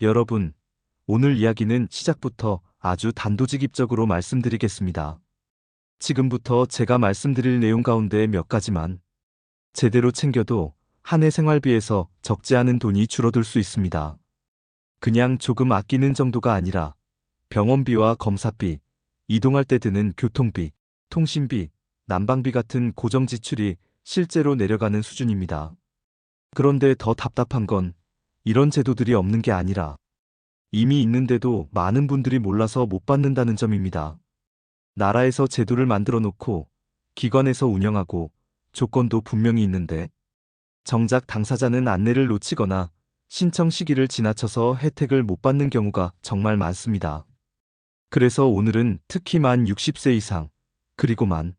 여러분, 오늘 이야기는 시작부터 아주 단도직입적으로 말씀드리겠습니다. 지금부터 제가 말씀드릴 내용 가운데 몇 가지만 제대로 챙겨도 한 해 생활비에서 적지 않은 돈이 줄어들 수 있습니다. 그냥 조금 아끼는 정도가 아니라 병원비와 검사비, 이동할 때 드는 교통비, 통신비, 난방비 같은 고정 지출이 실제로 내려가는 수준입니다. 그런데 더 답답한 건 이런 제도들이 없는 게 아니라 이미 있는데도 많은 분들이 몰라서 못 받는다는 점입니다. 나라에서 제도를 만들어 놓고 기관에서 운영하고 조건도 분명히 있는데 정작 당사자는 안내를 놓치거나 신청 시기를 지나쳐서 혜택을 못 받는 경우가 정말 많습니다. 그래서 오늘은 특히 만 60세 이상, 그리고 만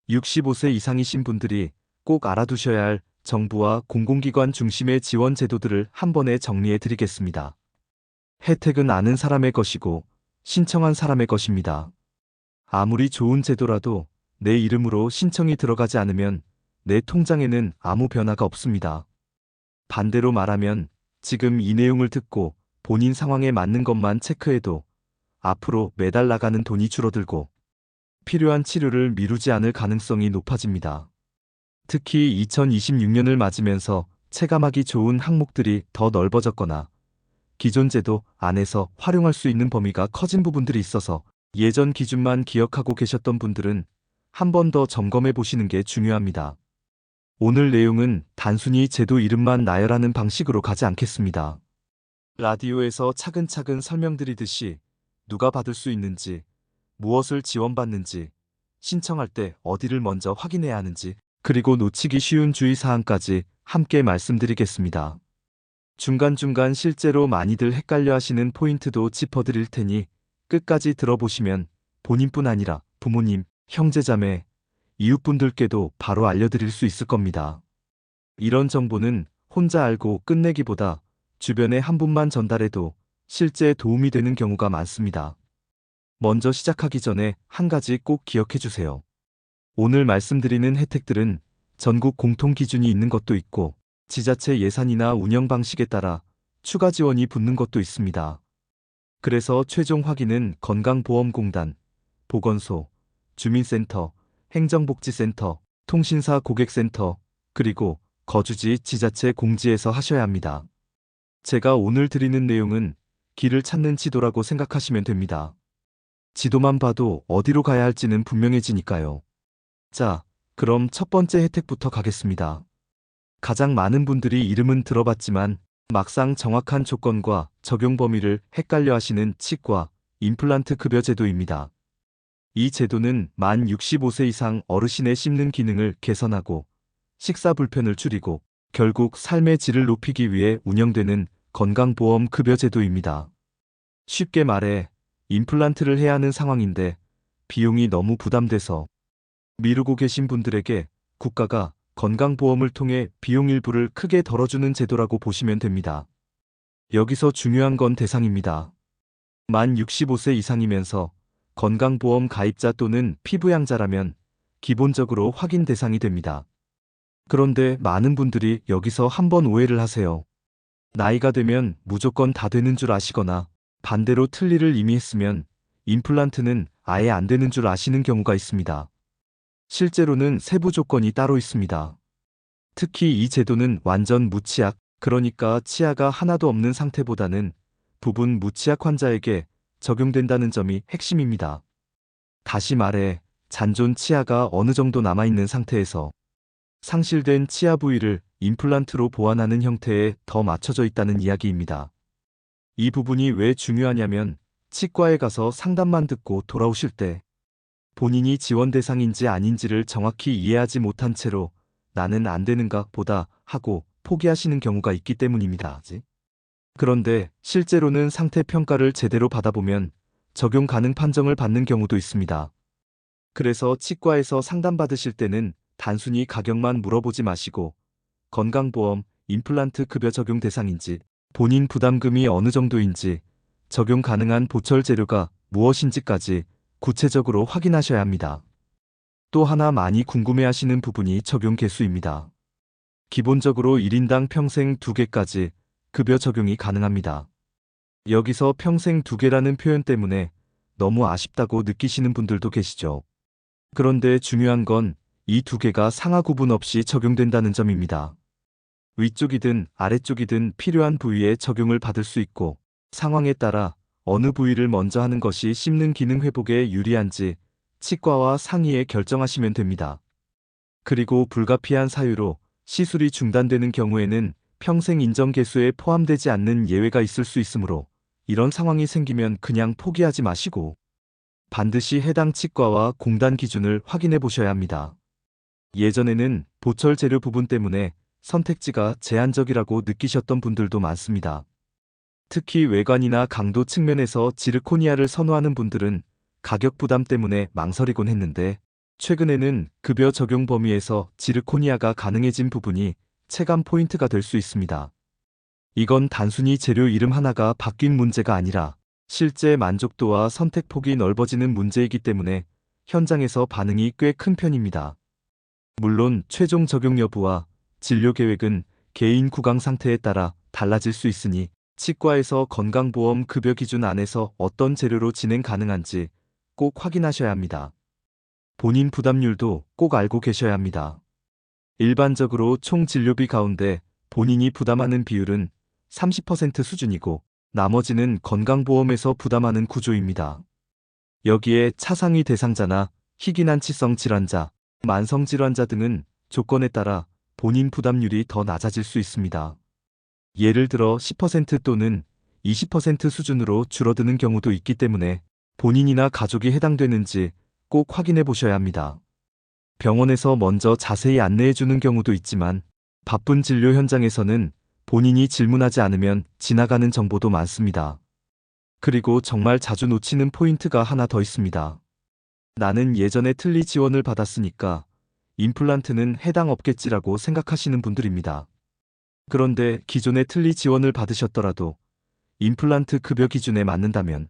65세 이상이신 분들이 꼭 알아두셔야 할 정부와 공공기관 중심의 지원 제도들을 한 번에 정리해 드리겠습니다. 혜택은 아는 사람의 것이고 신청한 사람의 것입니다. 아무리 좋은 제도라도 내 이름으로 신청이 들어가지 않으면 내 통장에는 아무 변화가 없습니다. 반대로 말하면 지금 이 내용을 듣고 본인 상황에 맞는 것만 체크해도 앞으로 매달 나가는 돈이 줄어들고 필요한 치료를 미루지 않을 가능성이 높아집니다. 특히 2026년을 맞으면서 체감하기 좋은 항목들이 더 넓어졌거나 기존 제도 안에서 활용할 수 있는 범위가 커진 부분들이 있어서 예전 기준만 기억하고 계셨던 분들은 한 번 더 점검해 보시는 게 중요합니다. 오늘 내용은 단순히 제도 이름만 나열하는 방식으로 가지 않겠습니다. 라디오에서 차근차근 설명드리듯이 누가 받을 수 있는지, 무엇을 지원받는지, 신청할 때 어디를 먼저 확인해야 하는지, 그리고 놓치기 쉬운 주의사항까지 함께 말씀드리겠습니다. 중간중간 실제로 많이들 헷갈려 하시는 포인트도 짚어드릴 테니 끝까지 들어보시면 본인뿐 아니라 부모님, 형제자매, 이웃분들께도 바로 알려드릴 수 있을 겁니다. 이런 정보는 혼자 알고 끝내기보다 주변에 한 분만 전달해도 실제 도움이 되는 경우가 많습니다. 먼저 시작하기 전에 한 가지 꼭 기억해 주세요. 오늘 말씀드리는 혜택들은 전국 공통 기준이 있는 것도 있고 지자체 예산이나 운영 방식에 따라 추가 지원이 붙는 것도 있습니다. 그래서 최종 확인은 건강보험공단, 보건소, 주민센터, 행정복지센터, 통신사 고객센터, 그리고 거주지 지자체 공지에서 하셔야 합니다. 제가 오늘 드리는 내용은 길을 찾는 지도라고 생각하시면 됩니다. 지도만 봐도 어디로 가야 할지는 분명해지니까요. 자, 그럼 첫 번째 혜택부터 가겠습니다. 가장 많은 분들이 이름은 들어봤지만 막상 정확한 조건과 적용 범위를 헷갈려 하시는 치과 임플란트 급여 제도입니다. 이 제도는 만 65세 이상 어르신의 씹는 기능을 개선하고 식사 불편을 줄이고 결국 삶의 질을 높이기 위해 운영되는 건강보험 급여 제도입니다. 쉽게 말해 임플란트를 해야 하는 상황인데 비용이 너무 부담돼서 미루고 계신 분들에게 국가가 건강보험을 통해 비용 일부를 크게 덜어주는 제도라고 보시면 됩니다. 여기서 중요한 건 대상입니다. 만 65세 이상이면서 건강보험 가입자 또는 피부양자라면 기본적으로 확인 대상이 됩니다. 그런데 많은 분들이 여기서 한번 오해를 하세요. 나이가 되면 무조건 다 되는 줄 아시거나 반대로 틀니를 이미 했으면 임플란트는 아예 안 되는 줄 아시는 경우가 있습니다. 실제로는 세부 조건이 따로 있습니다. 특히 이 제도는 완전 무치약, 그러니까 치아가 하나도 없는 상태보다는 부분 무치약 환자에게 적용된다는 점이 핵심입니다. 다시 말해 잔존 치아가 어느 정도 남아있는 상태에서 상실된 치아 부위를 임플란트로 보완하는 형태에 더 맞춰져 있다는 이야기입니다. 이 부분이 왜 중요하냐면 치과에 가서 상담만 듣고 돌아오실 때 본인이 지원 대상인지 아닌지를 정확히 이해하지 못한 채로 나는 안 되는가 보다 하고 포기하시는 경우가 있기 때문입니다. 그런데 실제로는 상태 평가를 제대로 받아보면 적용 가능 판정을 받는 경우도 있습니다. 그래서 치과에서 상담받으실 때는 단순히 가격만 물어보지 마시고 건강보험, 임플란트 급여 적용 대상인지, 본인 부담금이 어느 정도인지, 적용 가능한 보철 재료가 무엇인지까지 구체적으로 확인하셔야 합니다. 또 하나 많이 궁금해하시는 부분이 적용 개수입니다. 기본적으로 1인당 평생 2개까지 급여 적용이 가능합니다. 여기서 평생 두 개라는 표현 때문에 너무 아쉽다고 느끼시는 분들도 계시죠. 그런데 중요한 건 이 두 개가 상하 구분 없이 적용된다는 점입니다. 위쪽이든 아래쪽이든 필요한 부위에 적용을 받을 수 있고 상황에 따라 어느 부위를 먼저 하는 것이 씹는 기능 회복에 유리한지 치과와 상의에 결정하시면 됩니다. 그리고 불가피한 사유로 시술이 중단되는 경우에는 평생 인정 개수에 포함되지 않는 예외가 있을 수 있으므로 이런 상황이 생기면 그냥 포기하지 마시고 반드시 해당 치과와 공단 기준을 확인해 보셔야 합니다. 예전에는 보철 재료 부분 때문에 선택지가 제한적이라고 느끼셨던 분들도 많습니다. 특히 외관이나 강도 측면에서 지르코니아를 선호하는 분들은 가격 부담 때문에 망설이곤 했는데 최근에는 급여 적용 범위에서 지르코니아가 가능해진 부분이 체감 포인트가 될 수 있습니다. 이건 단순히 재료 이름 하나가 바뀐 문제가 아니라 실제 만족도와 선택폭이 넓어지는 문제이기 때문에 현장에서 반응이 꽤 큰 편입니다. 물론 최종 적용 여부와 진료 계획은 개인 구강 상태에 따라 달라질 수 있으니 치과에서 건강보험 급여 기준 안에서 어떤 재료로 진행 가능한지 꼭 확인하셔야 합니다. 본인 부담률도 꼭 알고 계셔야 합니다. 일반적으로 총 진료비 가운데 본인이 부담하는 비율은 30% 수준이고 나머지는 건강보험에서 부담하는 구조입니다. 여기에 차상위 대상자나 희귀난치성 질환자, 만성질환자 등은 조건에 따라 본인 부담률이 더 낮아질 수 있습니다. 예를 들어 10% 또는 20% 수준으로 줄어드는 경우도 있기 때문에 본인이나 가족이 해당되는지 꼭 확인해 보셔야 합니다. 병원에서 먼저 자세히 안내해 주는 경우도 있지만 바쁜 진료 현장에서는 본인이 질문하지 않으면 지나가는 정보도 많습니다. 그리고 정말 자주 놓치는 포인트가 하나 더 있습니다. 나는 예전에 틀니 지원을 받았으니까 임플란트는 해당 없겠지라고 생각하시는 분들입니다. 그런데 기존에 틀니 지원을 받으셨더라도 임플란트 급여 기준에 맞는다면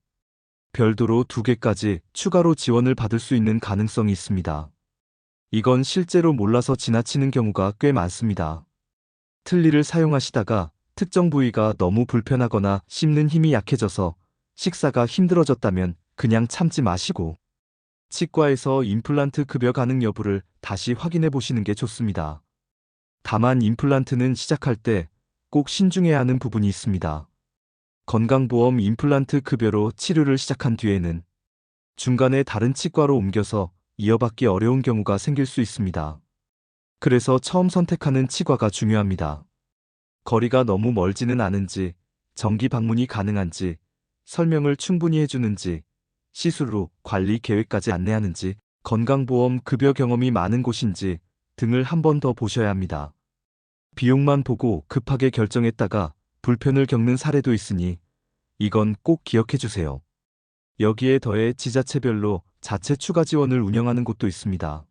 별도로 2개까지 추가로 지원을 받을 수 있는 가능성이 있습니다. 이건 실제로 몰라서 지나치는 경우가 꽤 많습니다. 틀니를 사용하시다가 특정 부위가 너무 불편하거나 씹는 힘이 약해져서 식사가 힘들어졌다면 그냥 참지 마시고 치과에서 임플란트 급여 가능 여부를 다시 확인해 보시는 게 좋습니다. 다만 임플란트는 시작할 때 꼭 신중해야 하는 부분이 있습니다. 건강보험 임플란트 급여로 치료를 시작한 뒤에는 중간에 다른 치과로 옮겨서 이어받기 어려운 경우가 생길 수 있습니다. 그래서 처음 선택하는 치과가 중요합니다. 거리가 너무 멀지는 않은지, 정기 방문이 가능한지, 설명을 충분히 해주는지, 시술 후 관리 계획까지 안내하는지, 건강보험 급여 경험이 많은 곳인지 등을 한 번 더 보셔야 합니다. 비용만 보고 급하게 결정했다가 불편을 겪는 사례도 있으니 이건 꼭 기억해 주세요. 여기에 더해 지자체별로 자체 추가 지원을 운영하는 곳도 있습니다.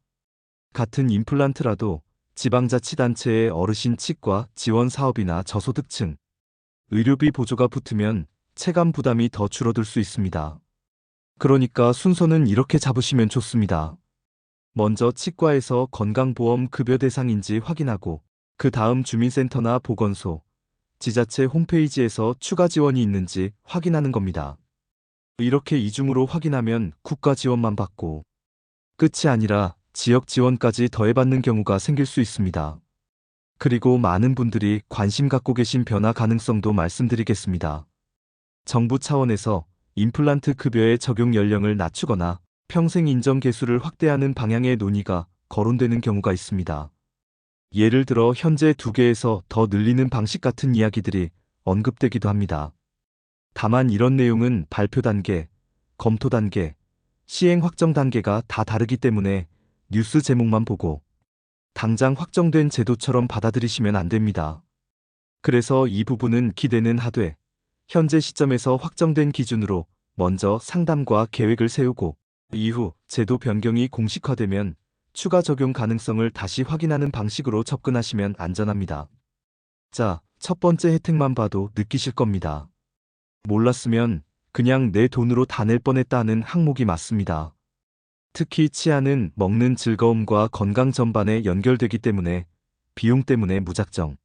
같은 임플란트라도 지방자치단체의 어르신 치과 지원 사업이나 저소득층, 의료비 보조가 붙으면 체감 부담이 더 줄어들 수 있습니다. 그러니까 순서는 이렇게 잡으시면 좋습니다. 먼저 치과에서 건강보험 급여 대상인지 확인하고 그 다음 주민센터나 보건소, 지자체 홈페이지에서 추가 지원이 있는지 확인하는 겁니다. 이렇게 이중으로 확인하면 국가 지원만 받고 끝이 아니라 지역 지원까지 더해받는 경우가 생길 수 있습니다. 그리고 많은 분들이 관심 갖고 계신 변화 가능성도 말씀드리겠습니다. 정부 차원에서 임플란트 급여의 적용 연령을 낮추거나 평생 인정 개수를 확대하는 방향의 논의가 거론되는 경우가 있습니다. 예를 들어 현재 2개에서 더 늘리는 방식 같은 이야기들이 언급되기도 합니다. 다만 이런 내용은 발표 단계, 검토 단계, 시행 확정 단계가 다 다르기 때문에 뉴스 제목만 보고 당장 확정된 제도처럼 받아들이시면 안 됩니다. 그래서 이 부분은 기대는 하되 현재 시점에서 확정된 기준으로 먼저 상담과 계획을 세우고 이후 제도 변경이 공식화되면 추가 적용 가능성을 다시 확인하는 방식으로 접근하시면 안전합니다. 자, 첫 번째 혜택만 봐도 느끼실 겁니다. 몰랐으면 그냥 내 돈으로 다 낼 뻔했다 하는 항목이 맞습니다. 특히 치아는 먹는 즐거움과 건강 전반에 연결되기 때문에 비용 때문에 무작정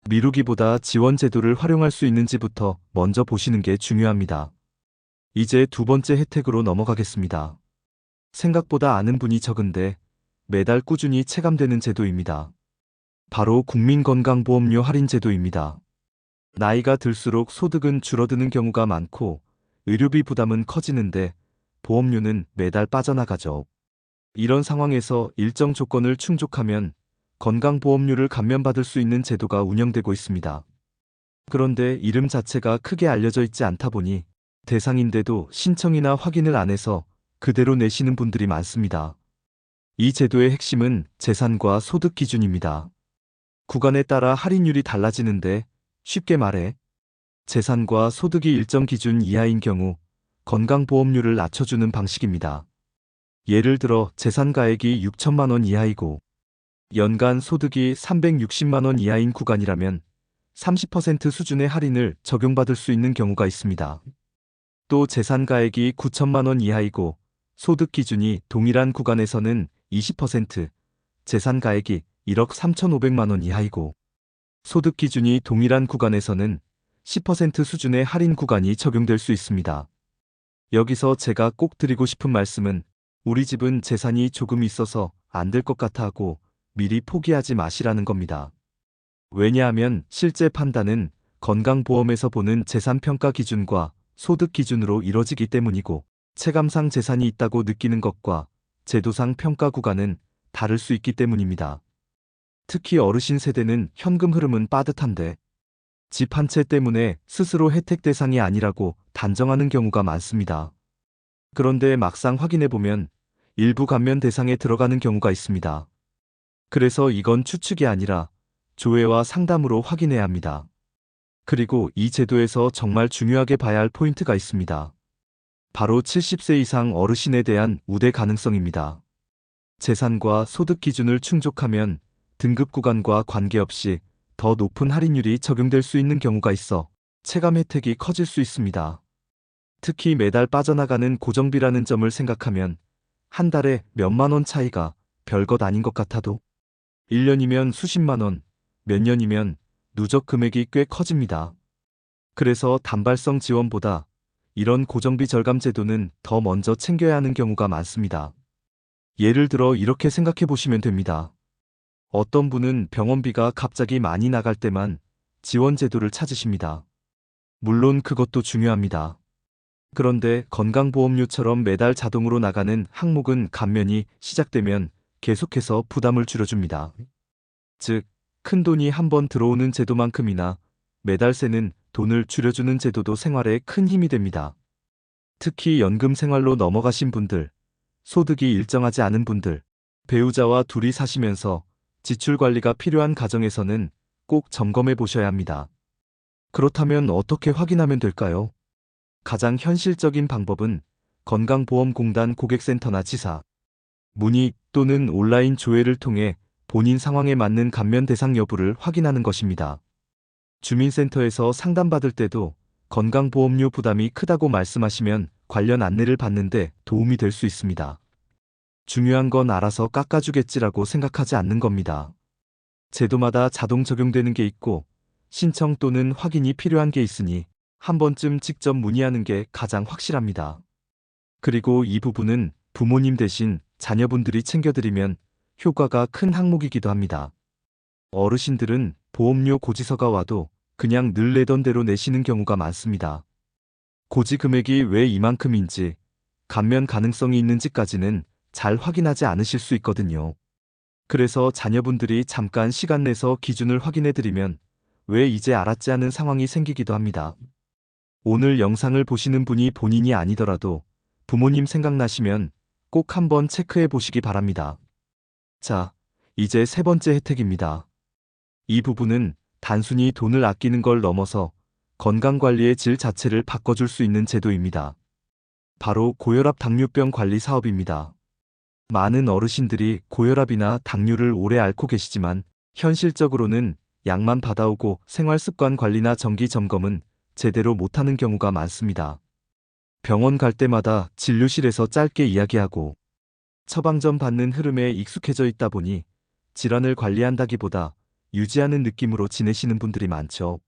미루기보다 지원 제도를 활용할 수 있는지부터 먼저 보시는 게 중요합니다. 이제 두 번째 혜택으로 넘어가겠습니다. 생각보다 아는 분이 적은데 매달 꾸준히 체감되는 제도입니다. 바로 국민건강보험료 할인 제도입니다. 나이가 들수록 소득은 줄어드는 경우가 많고 의료비 부담은 커지는데 보험료는 매달 빠져나가죠. 이런 상황에서 일정 조건을 충족하면 건강보험료를 감면받을 수 있는 제도가 운영되고 있습니다. 그런데 이름 자체가 크게 알려져 있지 않다 보니 대상인데도 신청이나 확인을 안 해서 그대로 내시는 분들이 많습니다. 이 제도의 핵심은 재산과 소득 기준입니다. 구간에 따라 할인율이 달라지는데 쉽게 말해 재산과 소득이 일정 기준 이하인 경우 건강보험료를 낮춰주는 방식입니다. 예를 들어 재산가액이 6천만 원 이하이고 연간 소득이 360만 원 이하인 구간이라면 30% 수준의 할인을 적용받을 수 있는 경우가 있습니다. 또 재산가액이 9천만 원 이하이고 소득 기준이 동일한 구간에서는 20%, 재산가액이 1억 3,500만 원 이하이고 소득 기준이 동일한 구간에서는 10% 수준의 할인 구간이 적용될 수 있습니다. 여기서 제가 꼭 드리고 싶은 말씀은 우리 집은 재산이 조금 있어서 안 될 것 같아 하고 미리 포기하지 마시라는 겁니다. 왜냐하면 실제 판단은 건강보험에서 보는 재산평가 기준과 소득 기준으로 이뤄지기 때문이고 체감상 재산이 있다고 느끼는 것과 제도상 평가 구간은 다를 수 있기 때문입니다. 특히 어르신 세대는 현금 흐름은 빠듯한데 집 한 채 때문에 스스로 혜택 대상이 아니라고 단정하는 경우가 많습니다. 그런데 막상 확인해보면 일부 감면 대상에 들어가는 경우가 있습니다. 그래서 이건 추측이 아니라 조회와 상담으로 확인해야 합니다. 그리고 이 제도에서 정말 중요하게 봐야 할 포인트가 있습니다. 바로 70세 이상 어르신에 대한 우대 가능성입니다. 재산과 소득 기준을 충족하면 등급 구간과 관계없이 더 높은 할인율이 적용될 수 있는 경우가 있어 체감 혜택이 커질 수 있습니다. 특히 매달 빠져나가는 고정비라는 점을 생각하면 한 달에 몇만 원 차이가 별것 아닌 것 같아도 1년이면 수십만 원, 몇 년이면 누적 금액이 꽤 커집니다. 그래서 단발성 지원보다 이런 고정비 절감 제도는 더 먼저 챙겨야 하는 경우가 많습니다. 예를 들어 이렇게 생각해 보시면 됩니다. 어떤 분은 병원비가 갑자기 많이 나갈 때만 지원 제도를 찾으십니다. 물론 그것도 중요합니다. 그런데 건강보험료처럼 매달 자동으로 나가는 항목은 감면이 시작되면 계속해서 부담을 줄여줍니다. 즉, 큰돈이 한번 들어오는 제도만큼이나 매달 새는 돈을 줄여주는 제도도 생활에 큰 힘이 됩니다. 특히 연금 생활로 넘어가신 분들, 소득이 일정하지 않은 분들, 배우자와 둘이 사시면서 지출 관리가 필요한 가정에서는 꼭 점검해 보셔야 합니다. 그렇다면 어떻게 확인하면 될까요? 가장 현실적인 방법은 건강보험공단 고객센터나 지사, 문의 또는 온라인 조회를 통해 본인 상황에 맞는 감면 대상 여부를 확인하는 것입니다. 주민센터에서 상담받을 때도 건강보험료 부담이 크다고 말씀하시면 관련 안내를 받는데 도움이 될 수 있습니다. 중요한 건 알아서 깎아주겠지라고 생각하지 않는 겁니다. 제도마다 자동 적용되는 게 있고 신청 또는 확인이 필요한 게 있으니 한 번쯤 직접 문의하는 게 가장 확실합니다. 그리고 이 부분은 부모님 대신 자녀분들이 챙겨드리면 효과가 큰 항목이기도 합니다. 어르신들은 보험료 고지서가 와도 그냥 늘 내던 대로 내시는 경우가 많습니다. 고지 금액이 왜 이만큼인지, 감면 가능성이 있는지까지는 잘 확인하지 않으실 수 있거든요. 그래서 자녀분들이 잠깐 시간 내서 기준을 확인해드리면 왜 이제 알았지 하는 상황이 생기기도 합니다. 오늘 영상을 보시는 분이 본인이 아니더라도 부모님 생각나시면 꼭 한번 체크해 보시기 바랍니다. 자, 이제 세 번째 혜택입니다. 이 부분은 단순히 돈을 아끼는 걸 넘어서 건강관리의 질 자체를 바꿔줄 수 있는 제도입니다. 바로 고혈압 당뇨병 관리 사업입니다. 많은 어르신들이 고혈압이나 당뇨를 오래 앓고 계시지만 현실적으로는 약만 받아오고 생활습관 관리나 정기 점검은 제대로 못하는 경우가 많습니다. 병원 갈 때마다 진료실에서 짧게 이야기하고 처방전 받는 흐름에 익숙해져 있다 보니 질환을 관리한다기보다 유지하는 느낌으로 지내시는 분들이 많죠.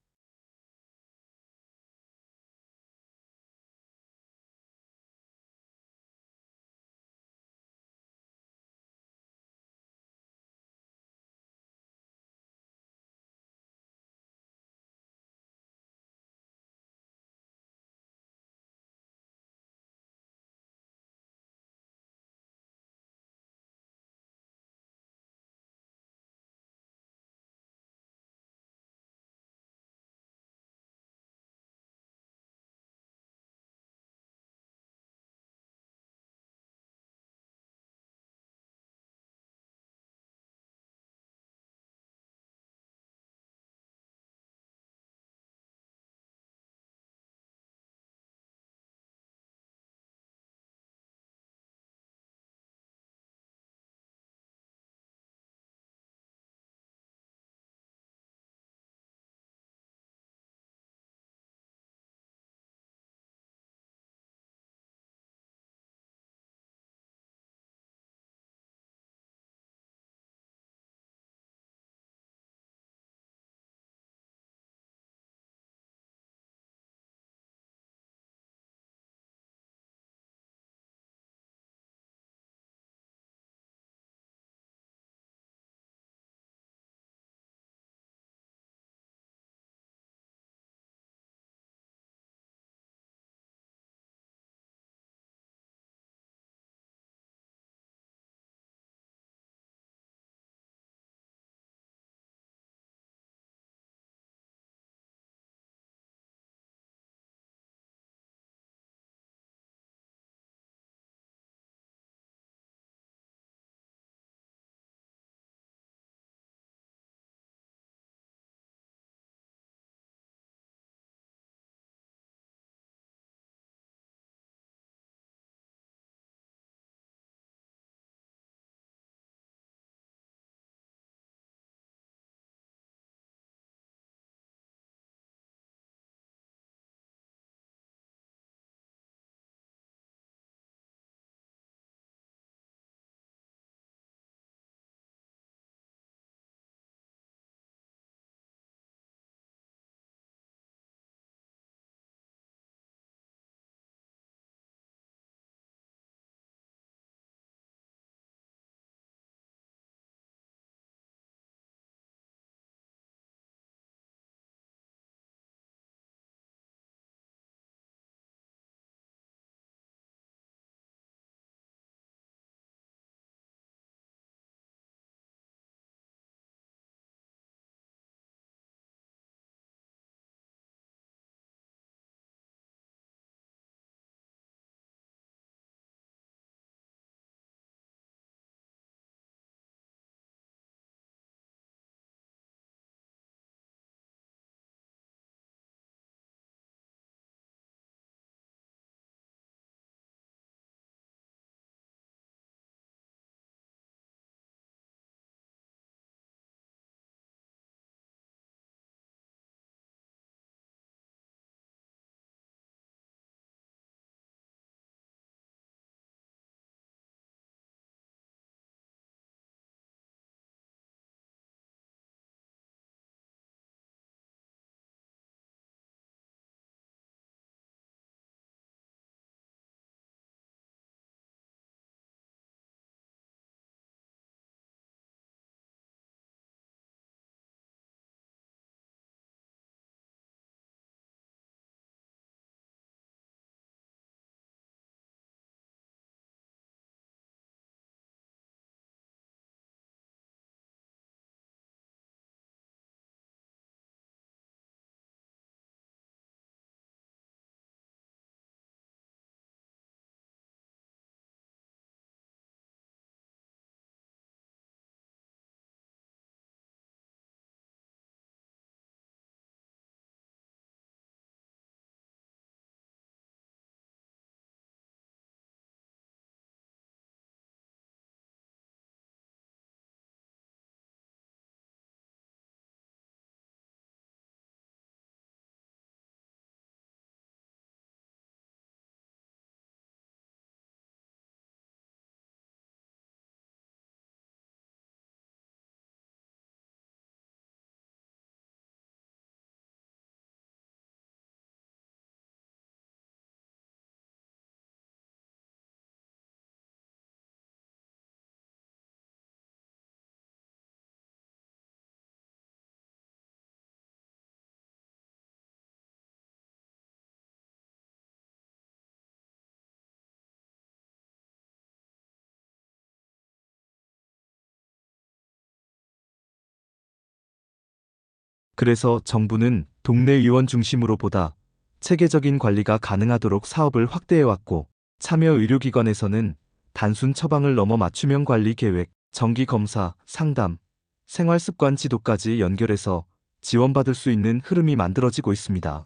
그래서 정부는 동네 의원 중심으로 보다 체계적인 관리가 가능하도록 사업을 확대해왔고, 참여 의료기관에서는 단순 처방을 넘어 맞춤형 관리 계획, 정기 검사, 상담, 생활습관 지도까지 연결해서 지원받을 수 있는 흐름이 만들어지고 있습니다.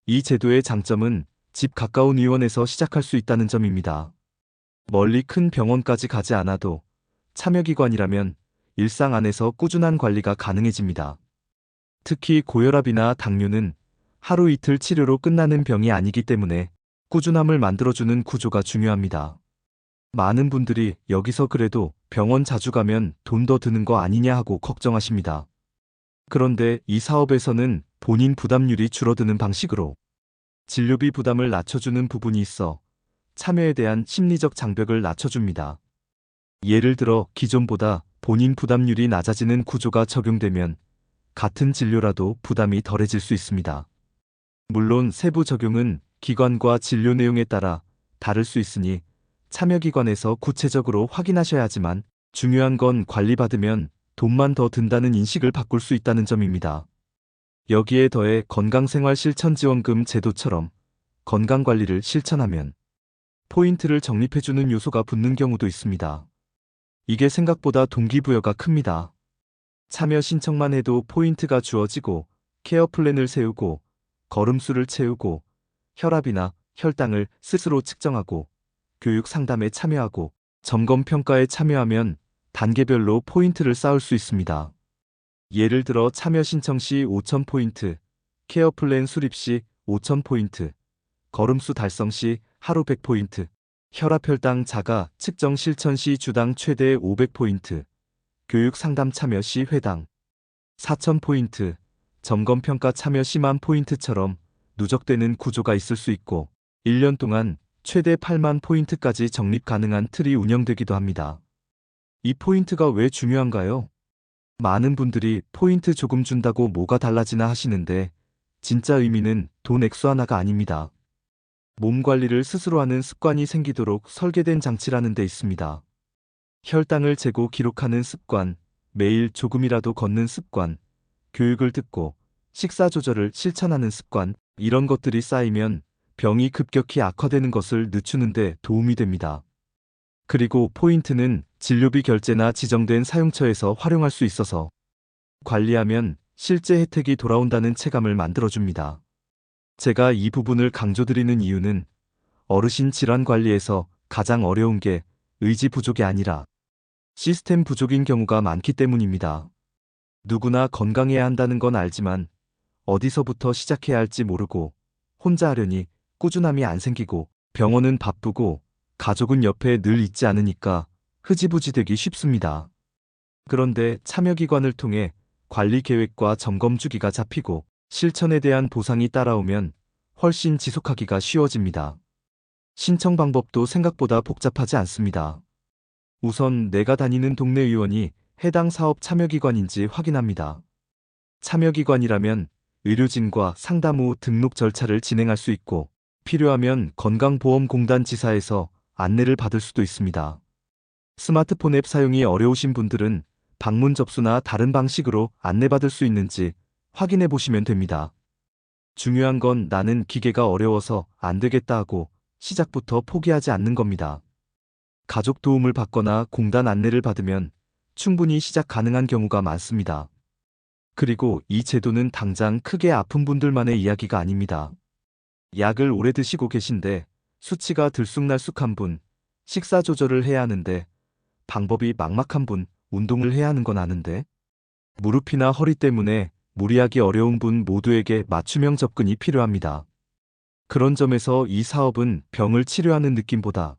이 제도의 장점은 집 가까운 의원에서 시작할 수 있다는 점입니다. 멀리 큰 병원까지 가지 않아도 참여기관이라면 일상 안에서 꾸준한 관리가 가능해집니다. 특히 고혈압이나 당뇨는 하루 이틀 치료로 끝나는 병이 아니기 때문에 꾸준함을 만들어주는 구조가 중요합니다. 많은 분들이 여기서 그래도 병원 자주 가면 돈 더 드는 거 아니냐 하고 걱정하십니다. 그런데 이 사업에서는 본인 부담률이 줄어드는 방식으로 진료비 부담을 낮춰주는 부분이 있어 참여에 대한 심리적 장벽을 낮춰줍니다. 예를 들어 기존보다 본인 부담률이 낮아지는 구조가 적용되면 같은 진료라도 부담이 덜해질 수 있습니다. 물론 세부 적용은 기관과 진료 내용에 따라 다를 수 있으니 참여기관에서 구체적으로 확인하셔야 하지만, 중요한 건 관리받으면 돈만 더 든다는 인식을 바꿀 수 있다는 점입니다. 여기에 더해 건강생활실천지원금 제도처럼 건강관리를 실천하면 포인트를 적립해주는 요소가 붙는 경우도 있습니다. 이게 생각보다 동기부여가 큽니다. 참여 신청만 해도 포인트가 주어지고, 케어 플랜을 세우고, 걸음수를 채우고, 혈압이나 혈당을 스스로 측정하고, 교육 상담에 참여하고, 점검 평가에 참여하면 단계별로 포인트를 쌓을 수 있습니다. 예를 들어 참여 신청 시 5,000포인트, 케어 플랜 수립 시 5,000포인트, 걸음수 달성 시 하루 100포인트, 혈압 혈당 자가 측정 실천 시 주당 최대 500포인트, 교육 상담 참여 시 회당 4,000포인트, 점검 평가 참여 시 10,000포인트처럼 누적되는 구조가 있을 수 있고, 1년 동안 최대 80,000포인트까지 적립 가능한 틀이 운영되기도 합니다. 이 포인트가 왜 중요한가요? 많은 분들이 포인트 조금 준다고 뭐가 달라지나 하시는데, 진짜 의미는 돈 액수 하나가 아닙니다. 몸 관리를 스스로 하는 습관이 생기도록 설계된 장치라는 데 있습니다. 혈당을 재고 기록하는 습관, 매일 조금이라도 걷는 습관, 교육을 듣고 식사 조절을 실천하는 습관, 이런 것들이 쌓이면 병이 급격히 악화되는 것을 늦추는 데 도움이 됩니다. 그리고 포인트는 진료비 결제나 지정된 사용처에서 활용할 수 있어서 관리하면 실제 혜택이 돌아온다는 체감을 만들어줍니다. 제가 이 부분을 강조드리는 이유는 어르신 질환 관리에서 가장 어려운 게 의지 부족이 아니라 시스템 부족인 경우가 많기 때문입니다. 누구나 건강해야 한다는 건 알지만 어디서부터 시작해야 할지 모르고, 혼자 하려니 꾸준함이 안 생기고, 병원은 바쁘고 가족은 옆에 늘 있지 않으니까 흐지부지 되기 쉽습니다. 그런데 참여기관을 통해 관리 계획과 점검 주기가 잡히고 실천에 대한 보상이 따라오면 훨씬 지속하기가 쉬워집니다. 신청 방법도 생각보다 복잡하지 않습니다. 우선 내가 다니는 동네 의원이 해당 사업 참여기관인지 확인합니다. 참여기관이라면 의료진과 상담 후 등록 절차를 진행할 수 있고, 필요하면 건강보험공단 지사에서 안내를 받을 수도 있습니다. 스마트폰 앱 사용이 어려우신 분들은 방문 접수나 다른 방식으로 안내받을 수 있는지 확인해 보시면 됩니다. 중요한 건 나는 기계가 어려워서 안 되겠다 하고 시작부터 포기하지 않는 겁니다. 가족 도움을 받거나 공단 안내를 받으면 충분히 시작 가능한 경우가 많습니다. 그리고 이 제도는 당장 크게 아픈 분들만의 이야기가 아닙니다. 약을 오래 드시고 계신데 수치가 들쑥날쑥한 분, 식사 조절을 해야 하는데 방법이 막막한 분, 운동을 해야 하는 건 아는데 무릎이나 허리 때문에 무리하기 어려운 분 모두에게 맞춤형 접근이 필요합니다. 그런 점에서 이 사업은 병을 치료하는 느낌보다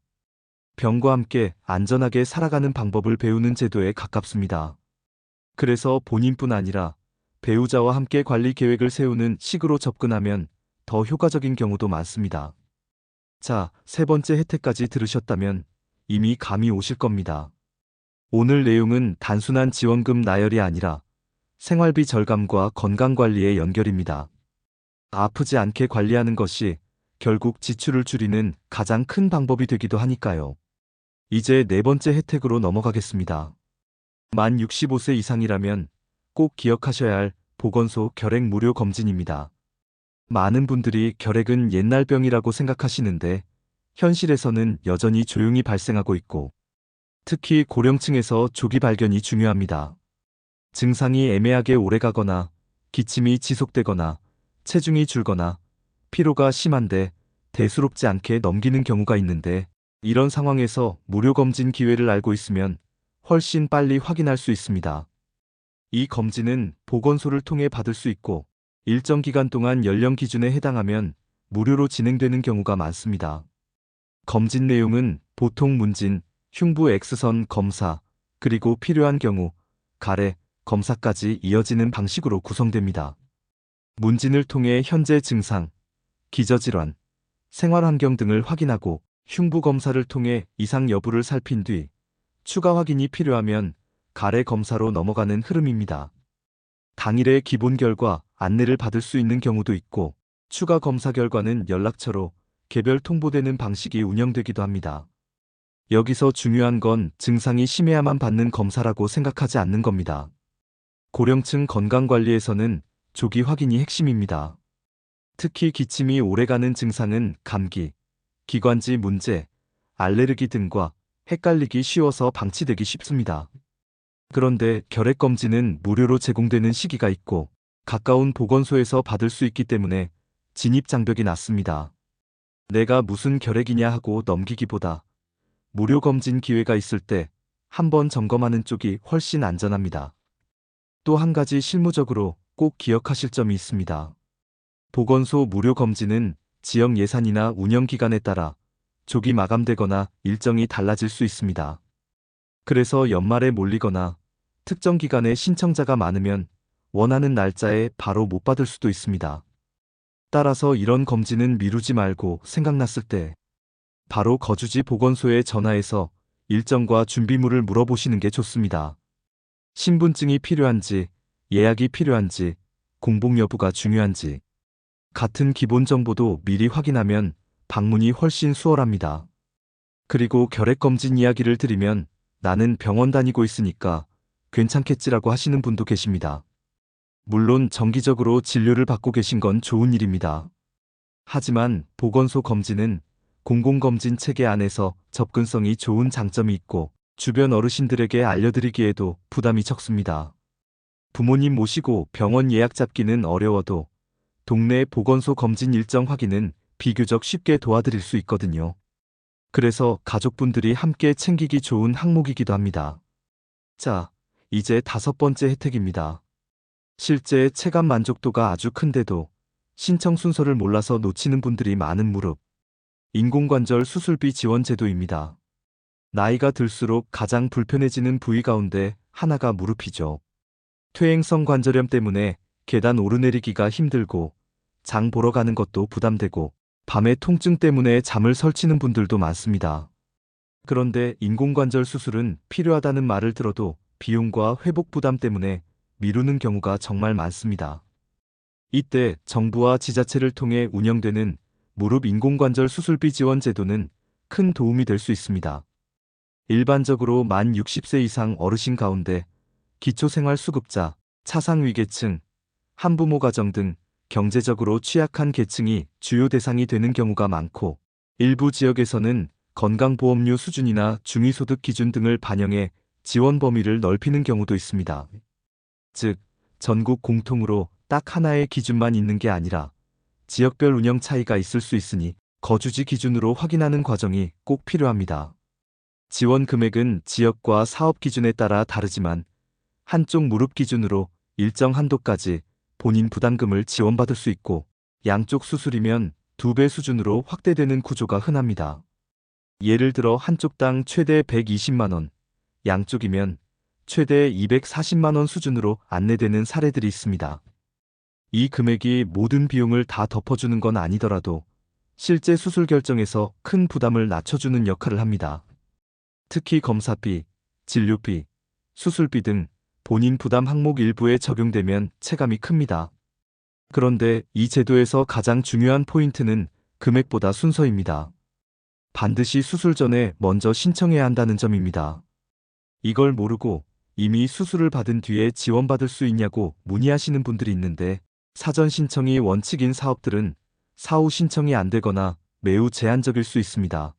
병과 함께 안전하게 살아가는 방법을 배우는 제도에 가깝습니다. 그래서 본인뿐 아니라 배우자와 함께 관리 계획을 세우는 식으로 접근하면 더 효과적인 경우도 많습니다. 자, 세 번째 혜택까지 들으셨다면 이미 감이 오실 겁니다. 오늘 내용은 단순한 지원금 나열이 아니라 생활비 절감과 건강관리의 연결입니다. 아프지 않게 관리하는 것이 결국 지출을 줄이는 가장 큰 방법이 되기도 하니까요. 이제 네 번째 혜택으로 넘어가겠습니다. 만 65세 이상이라면 꼭 기억하셔야 할 보건소 결핵 무료 검진입니다. 많은 분들이 결핵은 옛날 병이라고 생각하시는데 현실에서는 여전히 조용히 발생하고 있고 특히 고령층에서 조기 발견이 중요합니다. 증상이 애매하게 오래가거나 기침이 지속되거나 체중이 줄거나 피로가 심한데 대수롭지 않게 넘기는 경우가 있는데 이런 상황에서 무료 검진 기회를 알고 있으면 훨씬 빨리 확인할 수 있습니다. 이 검진은 보건소를 통해 받을 수 있고 일정 기간 동안 연령 기준에 해당하면 무료로 진행되는 경우가 많습니다. 검진 내용은 보통 문진, 흉부 X선 검사, 그리고 필요한 경우 가래 검사까지 이어지는 방식으로 구성됩니다. 문진을 통해 현재 증상, 기저질환, 생활환경 등을 확인하고 흉부 검사를 통해 이상 여부를 살핀 뒤 추가 확인이 필요하면 가래 검사로 넘어가는 흐름입니다. 당일에 기본 결과 안내를 받을 수 있는 경우도 있고 추가 검사 결과는 연락처로 개별 통보되는 방식이 운영되기도 합니다. 여기서 중요한 건 증상이 심해야만 받는 검사라고 생각하지 않는 겁니다. 고령층 건강관리에서는 조기 확인이 핵심입니다. 특히 기침이 오래가는 증상은 감기, 기관지 문제, 알레르기 등과 헷갈리기 쉬워서 방치되기 쉽습니다. 그런데 결핵 검진은 무료로 제공되는 시기가 있고 가까운 보건소에서 받을 수 있기 때문에 진입 장벽이 낮습니다. 내가 무슨 결핵이냐 하고 넘기기보다 무료 검진 기회가 있을 때 한번 점검하는 쪽이 훨씬 안전합니다. 또 한 가지 실무적으로 꼭 기억하실 점이 있습니다. 보건소 무료 검진은 지역 예산이나 운영 기간에 따라 조기 마감되거나 일정이 달라질 수 있습니다. 그래서 연말에 몰리거나 특정 기간에 신청자가 많으면 원하는 날짜에 바로 못 받을 수도 있습니다. 따라서 이런 검진은 미루지 말고 생각났을 때 바로 거주지 보건소에 전화해서 일정과 준비물을 물어보시는 게 좋습니다. 신분증이 필요한지, 예약이 필요한지, 공복 여부가 중요한지 같은 기본 정보도 미리 확인하면 방문이 훨씬 수월합니다. 그리고 결핵 검진 이야기를 드리면 나는 병원 다니고 있으니까 괜찮겠지라고 하시는 분도 계십니다. 물론 정기적으로 진료를 받고 계신 건 좋은 일입니다. 하지만 보건소 검진은 공공검진 체계 안에서 접근성이 좋은 장점이 있고 주변 어르신들에게 알려드리기에도 부담이 적습니다. 부모님 모시고 병원 예약 잡기는 어려워도 동네 보건소 검진 일정 확인은 비교적 쉽게 도와드릴 수 있거든요. 그래서 가족분들이 함께 챙기기 좋은 항목이기도 합니다. 자, 이제 5번째 혜택입니다. 실제 체감 만족도가 아주 큰데도 신청 순서를 몰라서 놓치는 분들이 많은 무릎, 인공관절 수술비 지원 제도입니다. 나이가 들수록 가장 불편해지는 부위 가운데 하나가 무릎이죠. 퇴행성 관절염 때문에 계단 오르내리기가 힘들고 장 보러 가는 것도 부담되고 밤에 통증 때문에 잠을 설치는 분들도 많습니다. 그런데 인공관절 수술은 필요하다는 말을 들어도 비용과 회복 부담 때문에 미루는 경우가 정말 많습니다. 이때 정부와 지자체를 통해 운영되는 무릎 인공관절 수술비 지원 제도는 큰 도움이 될 수 있습니다. 일반적으로 만 60세 이상 어르신 가운데 기초생활수급자, 차상위계층, 한부모 가정 등 경제적으로 취약한 계층이 주요 대상이 되는 경우가 많고 일부 지역에서는 건강보험료 수준이나 중위소득 기준 등을 반영해 지원 범위를 넓히는 경우도 있습니다. 즉, 전국 공통으로 딱 하나의 기준만 있는 게 아니라 지역별 운영 차이가 있을 수 있으니 거주지 기준으로 확인하는 과정이 꼭 필요합니다. 지원 금액은 지역과 사업 기준에 따라 다르지만 한쪽 무릎 기준으로 일정 한도까지 본인 부담금을 지원받을 수 있고 양쪽 수술이면 2배 수준으로 확대되는 구조가 흔합니다. 예를 들어 한쪽당 최대 120만 원, 양쪽이면 최대 240만 원 수준으로 안내되는 사례들이 있습니다. 이 금액이 모든 비용을 다 덮어주는 건 아니더라도 실제 수술 결정에서 큰 부담을 낮춰주는 역할을 합니다. 특히 검사비, 진료비, 수술비 등 본인 부담 항목 일부에 적용되면 체감이 큽니다. 그런데 이 제도에서 가장 중요한 포인트는 금액보다 순서입니다. 반드시 수술 전에 먼저 신청해야 한다는 점입니다. 이걸 모르고 이미 수술을 받은 뒤에 지원받을 수 있냐고 문의하시는 분들이 있는데 사전 신청이 원칙인 사업들은 사후 신청이 안 되거나 매우 제한적일 수 있습니다.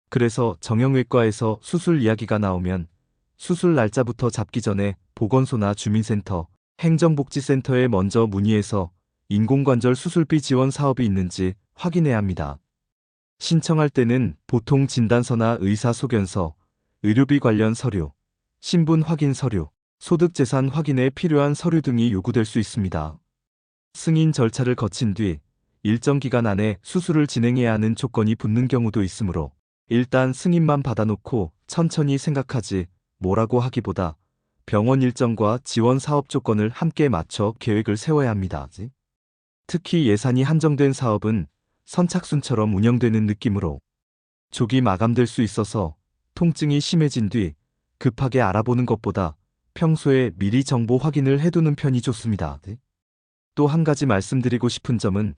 그래서 정형외과에서 수술 이야기가 나오면 수술 날짜부터 잡기 전에 보건소나 주민센터, 행정복지센터에 먼저 문의해서 인공관절 수술비 지원 사업이 있는지 확인해야 합니다. 신청할 때는 보통 진단서나 의사소견서, 의료비 관련 서류, 신분 확인 서류, 소득재산 확인에 필요한 서류 등이 요구될 수 있습니다. 승인 절차를 거친 뒤 일정 기간 안에 수술을 진행해야 하는 조건이 붙는 경우도 있으므로 일단 승인만 받아놓고 천천히 생각하지 뭐라고 하기보다 병원 일정과 지원 사업 조건을 함께 맞춰 계획을 세워야 합니다. 특히 예산이 한정된 사업은 선착순처럼 운영되는 느낌으로 조기 마감될 수 있어서 통증이 심해진 뒤 급하게 알아보는 것보다 평소에 미리 정보 확인을 해두는 편이 좋습니다. 또 한 가지 말씀드리고 싶은 점은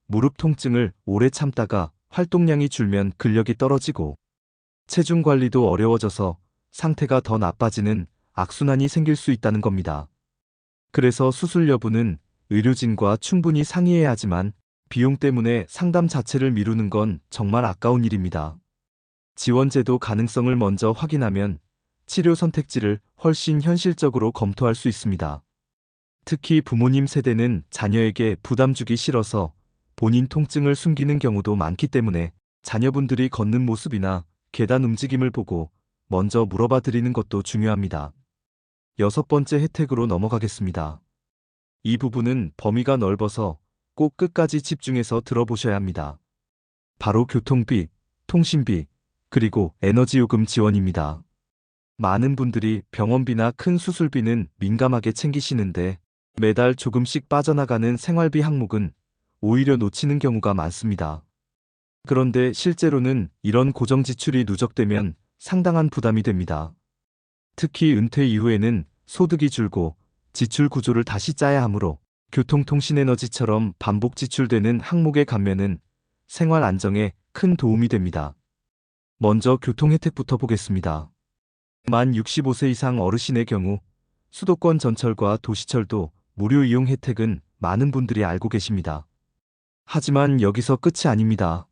무릎 통증을 오래 참다가 활동량이 줄면 근력이 떨어지고 체중 관리도 어려워져서 상태가 더 나빠지는 악순환이 생길 수 있다는 겁니다. 그래서 수술 여부는 의료진과 충분히 상의해야 하지만 비용 때문에 상담 자체를 미루는 건 정말 아까운 일입니다. 지원제도 가능성을 먼저 확인하면 치료 선택지를 훨씬 현실적으로 검토할 수 있습니다. 특히 부모님 세대는 자녀에게 부담 주기 싫어서 본인 통증을 숨기는 경우도 많기 때문에 자녀분들이 걷는 모습이나 계단 움직임을 보고 먼저 물어봐 드리는 것도 중요합니다. 6번째 혜택으로 넘어가겠습니다. 이 부분은 범위가 넓어서 꼭 끝까지 집중해서 들어보셔야 합니다. 바로 교통비, 통신비, 그리고 에너지요금 지원입니다. 많은 분들이 병원비나 큰 수술비는 민감하게 챙기시는데 매달 조금씩 빠져나가는 생활비 항목은 오히려 놓치는 경우가 많습니다. 그런데 실제로는 이런 고정 지출이 누적되면 상당한 부담이 됩니다. 특히 은퇴 이후에는 소득이 줄고 지출 구조를 다시 짜야 하므로 교통통신에너지처럼 반복 지출되는 항목의 감면은 생활 안정에 큰 도움이 됩니다. 먼저 교통 혜택부터 보겠습니다. 만 65세 이상 어르신의 경우 수도권 전철과 도시철도 무료 이용 혜택은 많은 분들이 알고 계십니다. 하지만 여기서 끝이 아닙니다.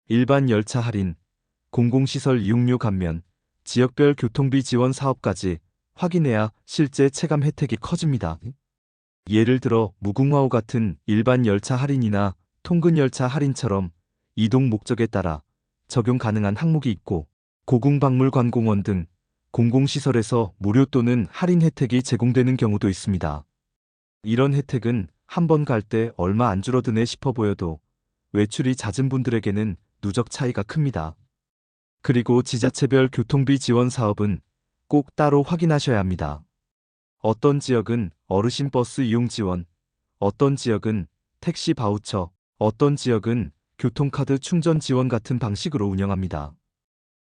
일반 열차 할인, 공공시설 이용료 감면, 지역별 교통비 지원 사업까지 확인해야 실제 체감 혜택이 커집니다. 예를 들어 무궁화호 같은 일반 열차 할인이나 통근 열차 할인처럼 이동 목적에 따라 적용 가능한 항목이 있고 고궁박물관공원 등 공공시설에서 무료 또는 할인 혜택이 제공되는 경우도 있습니다. 이런 혜택은 한 번 갈 때 얼마 안 줄어드네 싶어 보여도 외출이 잦은 분들에게는 누적 차이가 큽니다. 그리고 지자체별 교통비 지원 사업은 꼭 따로 확인하셔야 합니다. 어떤 지역은 어르신 버스 이용 지원, 어떤 지역은 택시 바우처, 어떤 지역은 교통카드 충전 지원 같은 방식으로 운영합니다.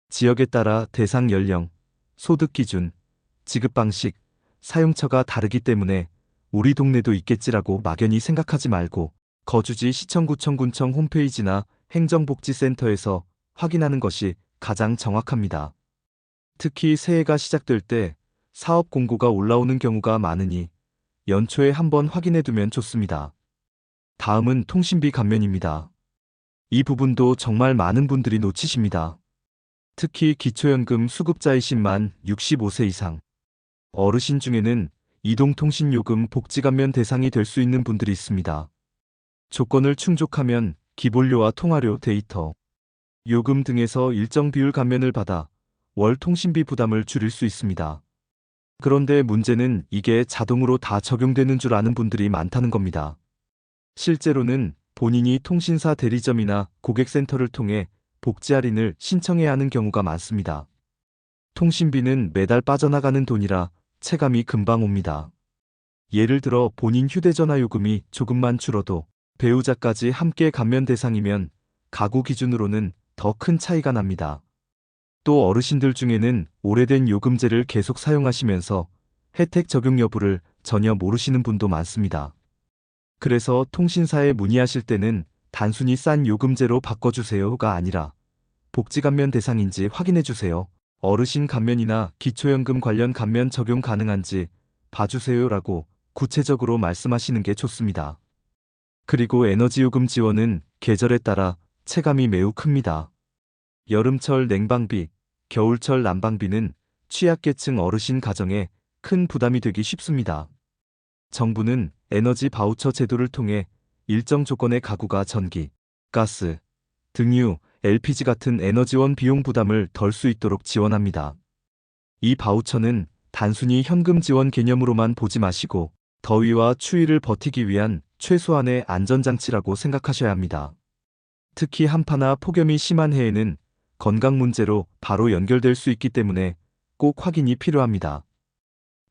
지역에 따라 대상 연령, 소득 기준, 지급 방식, 사용처가 다르기 때문에 우리 동네도 있겠지라고 막연히 생각하지 말고 거주지 시청구청 군청 홈페이지나 행정복지센터에서 확인하는 것이 가장 정확합니다. 특히 새해가 시작될 때 사업 공고가 올라오는 경우가 많으니 연초에 한번 확인해두면 좋습니다. 다음은 통신비 감면입니다. 이 부분도 정말 많은 분들이 놓치십니다. 특히 기초연금 수급자이신 만 65세 이상 어르신 중에는 이동통신요금 복지감면 대상이 될 수 있는 분들이 있습니다. 조건을 충족하면 기본료와 통화료, 데이터, 요금 등에서 일정 비율 감면을 받아 월 통신비 부담을 줄일 수 있습니다. 그런데 문제는 이게 자동으로 다 적용되는 줄 아는 분들이 많다는 겁니다. 실제로는 본인이 통신사 대리점이나 고객센터를 통해 복지 할인을 신청해야 하는 경우가 많습니다. 통신비는 매달 빠져나가는 돈이라 체감이 금방 옵니다. 예를 들어 본인 휴대전화 요금이 조금만 줄어도 배우자까지 함께 감면 대상이면 가구 기준으로는 더 큰 차이가 납니다. 또 어르신들 중에는 오래된 요금제를 계속 사용하시면서 혜택 적용 여부를 전혀 모르시는 분도 많습니다. 그래서 통신사에 문의하실 때는 단순히 싼 요금제로 바꿔주세요가 아니라 복지 감면 대상인지 확인해주세요 어르신 감면이나 기초연금 관련 감면 적용 가능한지 봐주세요라고 구체적으로 말씀하시는 게 좋습니다. 그리고 에너지요금 지원은 계절에 따라 체감이 매우 큽니다. 여름철 냉방비, 겨울철 난방비는 취약계층 어르신 가정에 큰 부담이 되기 쉽습니다. 정부는 에너지 바우처 제도를 통해 일정 조건의 가구가 전기, 가스, 등유, LPG 같은 에너지원 비용 부담을 덜 수 있도록 지원합니다. 이 바우처는 단순히 현금 지원 개념으로만 보지 마시고 더위와 추위를 버티기 위한 최소한의 안전장치라고 생각하셔야 합니다. 특히 한파나 폭염이 심한 해에는 건강 문제로 바로 연결될 수 있기 때문에 꼭 확인이 필요합니다.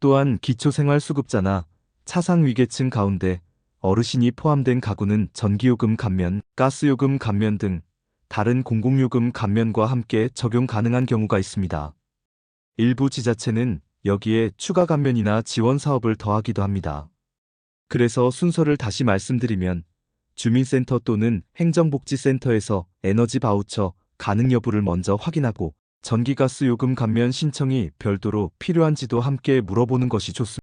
또한 기초생활수급자나 차상위계층 가운데 어르신이 포함된 가구는 전기요금 감면, 가스요금 감면 등 다른 공공요금 감면과 함께 적용 가능한 경우가 있습니다. 일부 지자체는 여기에 추가 감면이나 지원 사업을 더하기도 합니다. 그래서 순서를 다시 말씀드리면 주민센터 또는 행정복지센터에서 에너지 바우처 가능 여부를 먼저 확인하고 전기가스 요금 감면 신청이 별도로 필요한지도 함께 물어보는 것이 좋습니다.